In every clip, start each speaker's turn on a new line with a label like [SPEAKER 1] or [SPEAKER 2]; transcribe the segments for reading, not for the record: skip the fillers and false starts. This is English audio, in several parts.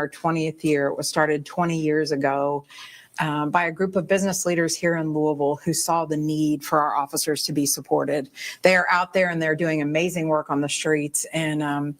[SPEAKER 1] our 20th year. It was started 20 years ago by a group of business leaders here in Louisville who saw the need for our officers to be supported. They are out there and they're doing amazing work on the streets, and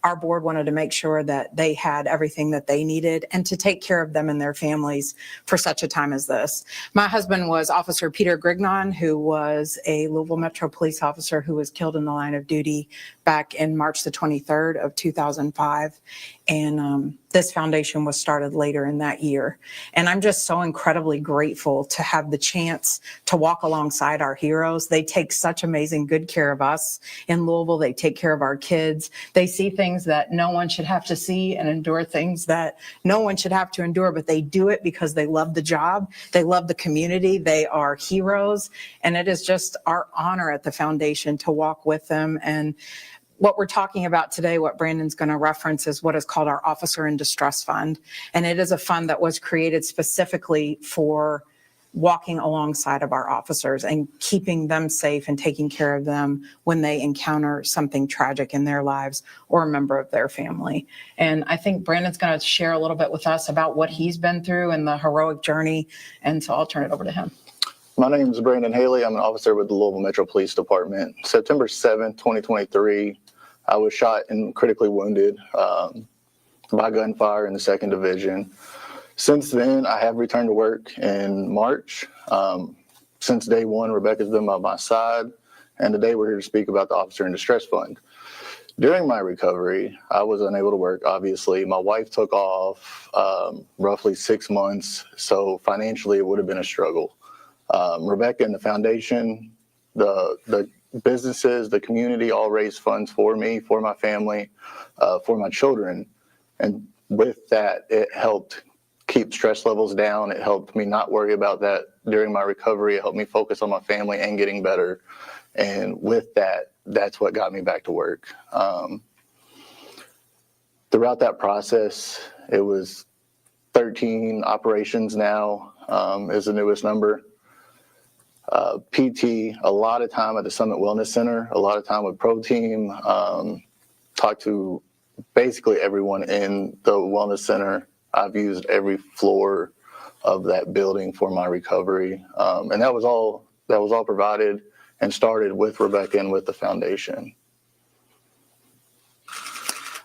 [SPEAKER 1] our board wanted to make sure that they had everything that they needed and to take care of them and their families for such a time as this. My husband was Officer Peter Grignon, who was a Louisville Metro police officer who was killed in the line of duty back in March the 23rd of 2005. And this foundation was started later in that year. And I'm just so incredibly grateful to have the chance to walk alongside our heroes. They take such amazing good care of us in Louisville. They take care of our kids. They see things that no one should have to see and endure things that no one should have to endure, but they do it because they love the job. They love the community. They are heroes. And it is just our honor at the foundation to walk with them. And what we're talking about today, what Brandon's going to reference, is what is called our Officer in Distress Fund. And it is a fund that was created specifically for walking alongside of our officers and keeping them safe and taking care of them when they encounter something tragic in their lives or a member of their family. And I think Brandon's going to share a little bit with us about what he's been through and the heroic journey. And so I'll turn it over to him.
[SPEAKER 2] My name is Brandon Haley. I'm an officer with the Louisville Metro Police Department. September 7th, 2023, I was shot and critically wounded by gunfire in the 2nd Division. Since then, I have returned to work in March. Since day one, Rebecca's been by my side, and today we're here to speak about the Officer in Distress Fund. During my recovery, I was unable to work, obviously. My wife took off roughly 6 months, so financially it would have been a struggle. Rebecca and the foundation, the businesses, the community all raised funds for me, for my family, for my children. And with that, it helped keep stress levels down. It helped me not worry about that during my recovery. It helped me focus on my family and getting better. And with that, that's what got me back to work. Throughout that process, it was 13 operations now is the newest number. PT, a lot of time at the Summit Wellness Center, a lot of time with Pro Team, talked to basically everyone in the Wellness Center. I've used every floor of that building for my recovery. And that was all provided and started with Rebecca and with the foundation.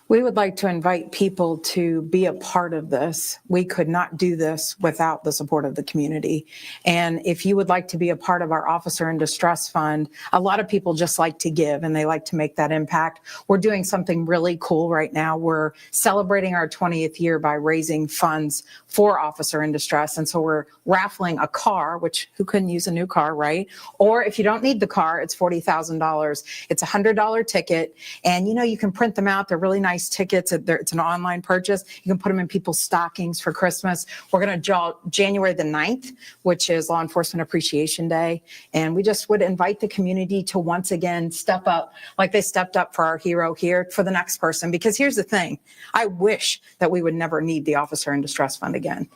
[SPEAKER 1] We would like to invite people to be a part of this. We could not do this without the support of the community. And if you would like to be a part of our Officer in Distress Fund, a lot of people just like to give and they like to make that impact. We're doing something really cool right now. We're celebrating our 20th year by raising funds for Officer in Distress. And so we're raffling a car, which who couldn't use a new car, right? Or if you don't need the car, it's $40,000. It's a $100 ticket. And you can print them out. They're really nice tickets. It's an online purchase. You can put them in people's stockings for Christmas. We're going to draw January the 9th, which is Law Enforcement Appreciation Day. And we just would invite the community to once again step up like they stepped up for our hero here for the next person. Because here's the thing. I wish that we would never need the Officer in Distress Fund again.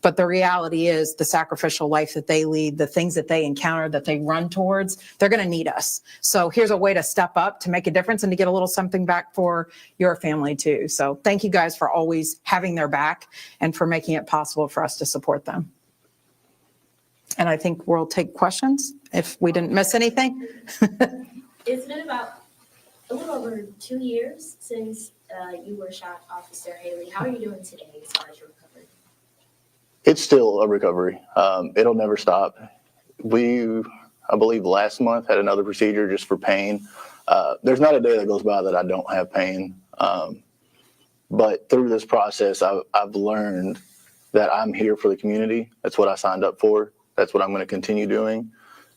[SPEAKER 1] But the reality is the sacrificial life that they lead, the things that they encounter, that they run towards, they're going to need us. So here's a way to step up, to make a difference, and to get a little something back for your family too. So thank you guys for always having their back and for making it possible for us to support them. And I think we'll take questions if we didn't miss anything.
[SPEAKER 3] It's been about a little over 2 years since you were shot, Officer Haley. How are you doing today as far as your recovery?
[SPEAKER 2] It's still a recovery. It'll never stop. I believe last month had another procedure just for pain. There's not a day that goes by that I don't have pain. But through this process, I've learned that I'm here for the community. That's what I signed up for. That's what I'm going to continue doing.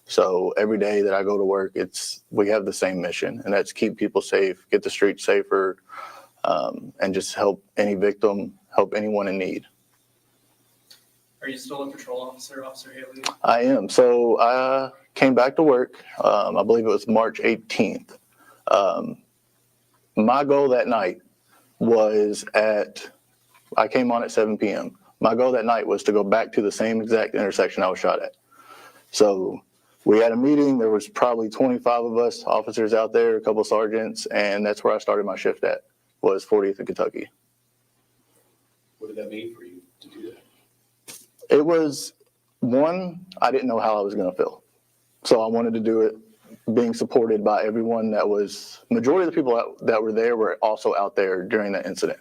[SPEAKER 2] So every day that I go to work, we have the same mission, and that's keep people safe, get the streets safer, and just help any victim, help anyone in need.
[SPEAKER 4] Are you still a patrol officer, Officer Haley?
[SPEAKER 2] I am. So I came back to work, I believe it was March 18th. My goal that night was I came on at 7 p.m. My goal that night was to go back to the same exact intersection I was shot at. So we had a meeting. There was probably 25 of us officers out there, a couple of sergeants, and that's where I started my shift at, was 40th in Kentucky.
[SPEAKER 5] that mean for you to do that?
[SPEAKER 2] It was, one, I didn't know how I was going to feel. So I wanted to do it being supported by everyone majority of the people that were there were also out there during the incident.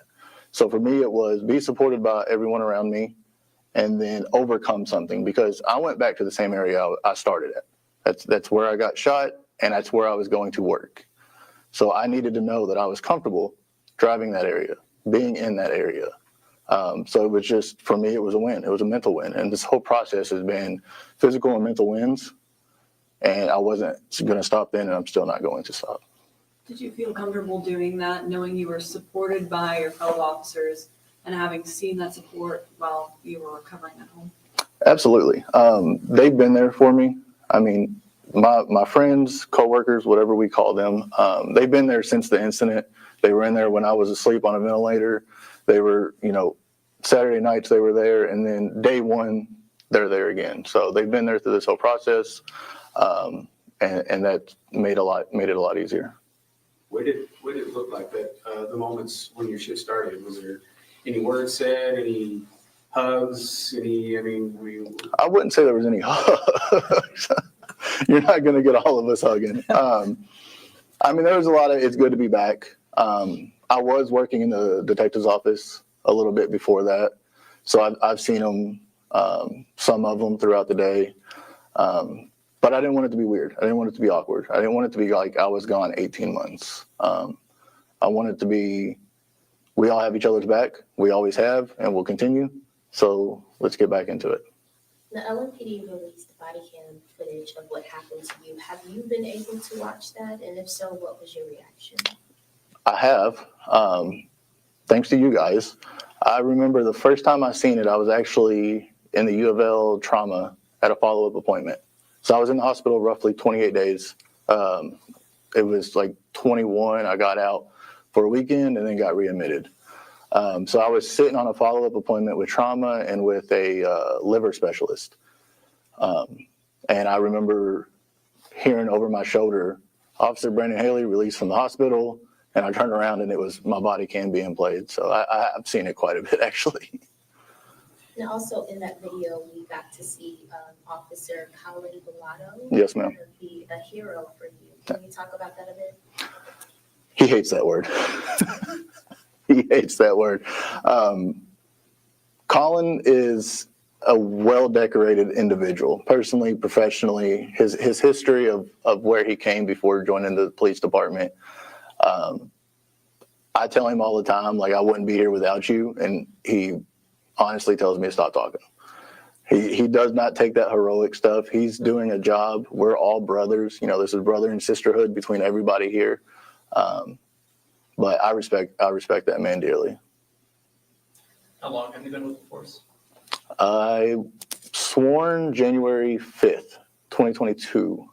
[SPEAKER 2] So for me, it was be supported by everyone around me and then overcome something, because I went back to the same area I started at. That's where I got shot, and that's where I was going to work. So I needed to know that I was comfortable driving that area, being in that area. So it was just, for me, it was a win. It was a mental win. And this whole process has been physical and mental wins. And I wasn't going to stop then, and I'm still not going to stop.
[SPEAKER 6] Did you feel comfortable doing that, knowing you were supported by your fellow officers and having seen that support while you were recovering at home?
[SPEAKER 2] Absolutely. They've been there for me. I mean, my friends, coworkers, whatever we call them, they've been there since the incident. They were in there when I was asleep on a ventilator. They were, Saturday nights they were there, and then day one, they're there again. So they've been there through this whole process, and that made it a lot easier.
[SPEAKER 5] What did it look like that the moments when your shift started? Was there any words said, any hugs,
[SPEAKER 2] I wouldn't say there was any hugs. You're not going to get all of us hugging. There was a lot of, it's good to be back. I was working in the detective's office a little bit before that. So I've seen them, some of them throughout the day. But I didn't want it to be weird. I didn't want it to be awkward. I didn't want it to be like I was gone 18 months. I want it to be, we all have each other's back. We always have, and we'll continue. So let's get back into it.
[SPEAKER 3] The Lmpd released body cam footage of what happened to you. Have you been able to watch that? And if so, what was your reaction?
[SPEAKER 2] I have, thanks to you guys. I remember the first time I seen it, I was actually in the U of L trauma at a follow-up appointment. So I was in the hospital roughly 28 days. It was like 21. I got out for a weekend and then got readmitted. So I was sitting on a follow-up appointment with trauma and with a liver specialist. And I remember hearing over my shoulder, Officer Brandon Haley released from the hospital, and I turned around and it was my body cam being played. So I've seen it quite a bit, actually.
[SPEAKER 3] And also in that video, we got to see Officer Colin Bellato.
[SPEAKER 2] Yes, ma'am.
[SPEAKER 3] Be a hero for you. Can you talk about that a bit?
[SPEAKER 2] He hates that word. He hates that word. Colin is a well-decorated individual, personally, professionally. His history of where he came before joining the police department. I tell him all the time, like, I wouldn't be here without you, and he honestly tells me to stop talking. He does not take that heroic stuff. He's doing a job. We're all brothers. This is brother and sisterhood between everybody here. But I respect that man dearly.
[SPEAKER 4] How long have you been with the force?
[SPEAKER 2] I sworn January 5th, 2022.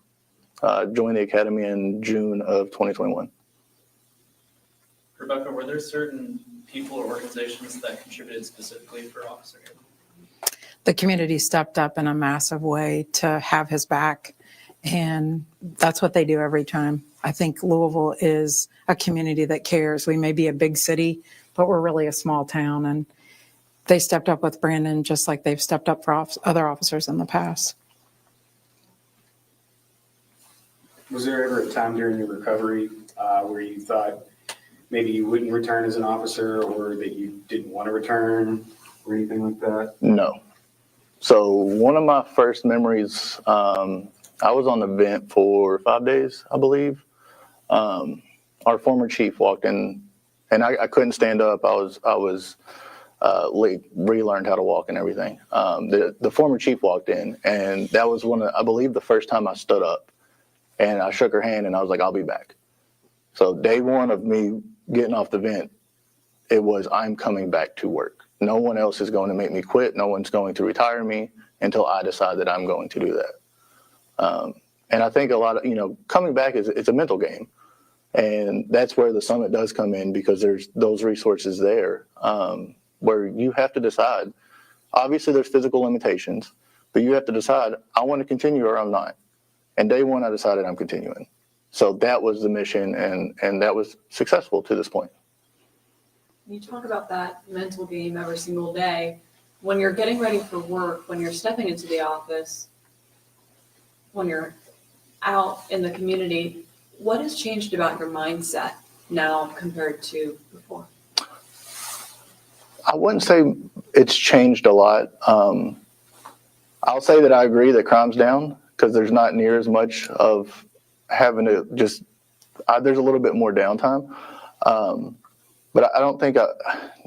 [SPEAKER 2] Joined the academy in June of 2021.
[SPEAKER 4] Rebecca, were there certain people or organizations that contributed specifically for Officer Haley?
[SPEAKER 1] The community stepped up in a massive way to have his back, and that's what they do every time. I think Louisville is a community that cares. We may be a big city, but we're really a small town, and they stepped up with Brandon just like they've stepped up for other officers in the past.
[SPEAKER 5] Was there ever a time during your recovery where you thought maybe you wouldn't return as an officer, or that you didn't want to return, or anything like that?
[SPEAKER 2] No. So one of my first memories, I was on the vent for 5 days, I believe. Our former chief walked in, and I couldn't stand up. I was relearned how to walk and everything. The former chief walked in, and that was I believe the first time I stood up, and I shook her hand, and I was like, I'll be back. So day one of me getting off the vent, it was, I'm coming back to work. No one else is going to make me quit. No one's going to retire me until I decide that I'm going to do that. And I think a lot of, coming back it's a mental game. And that's where the summit does come in, because there's those resources there where you have to decide. Obviously, there's physical limitations, but you have to decide, I want to continue or I'm not. And day one, I decided I'm continuing. So that was the mission, and that was successful to this point.
[SPEAKER 6] You talk about that mental game every single day. When you're getting ready for work, when you're stepping into the office, when you're out in the community, what has changed about your mindset now compared to before?
[SPEAKER 2] I wouldn't say it's changed a lot. I'll say that I agree that crime's down because there's not near as much of having to just, there's a little bit more downtime. But I don't think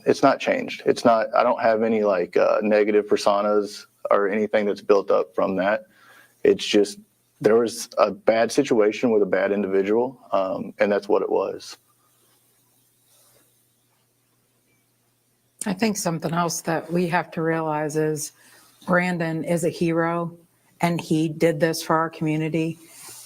[SPEAKER 2] it's not changed. It's not, I don't have any like negative personas or anything that's built up from that. It's just, there was a bad situation with a bad individual, and that's what it was.
[SPEAKER 1] I think something else that we have to realize is Brandon is a hero, and he did this for our community.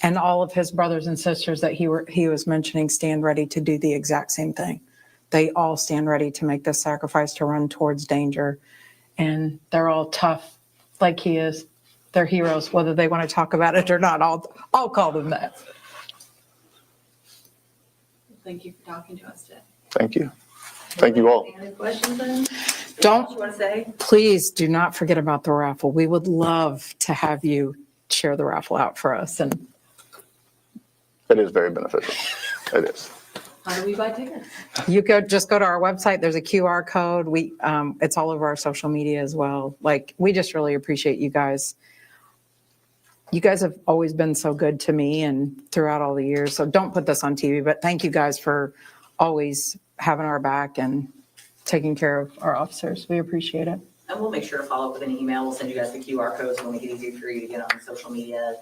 [SPEAKER 1] And all of his brothers and sisters that he was mentioning stand ready to do the exact same thing. They all stand ready to make this sacrifice to run towards danger. And they're all tough like he is. They're heroes, whether they want to talk about it or not. I'll call them that.
[SPEAKER 6] Thank you for talking to us today.
[SPEAKER 2] Thank you. Thank you all.
[SPEAKER 7] Any other questions then?
[SPEAKER 1] Don't-
[SPEAKER 7] What you want to say?
[SPEAKER 1] Please do not forget about the raffle. We would love to have you share the raffle out for us. And
[SPEAKER 2] It is very beneficial. It is.
[SPEAKER 6] How do we buy tickets?
[SPEAKER 1] you just go to our website. There's a QR code. It's all over our social media as well. Like, we just really appreciate you guys. You guys have always been so good to me and throughout all the years. So don't put this on TV, but thank you guys for always having our back and taking care of our officers. We appreciate it.
[SPEAKER 7] And we'll make sure to follow up with an email. We'll send you guys the QR codes. We'll make it easy for you to get on social media, have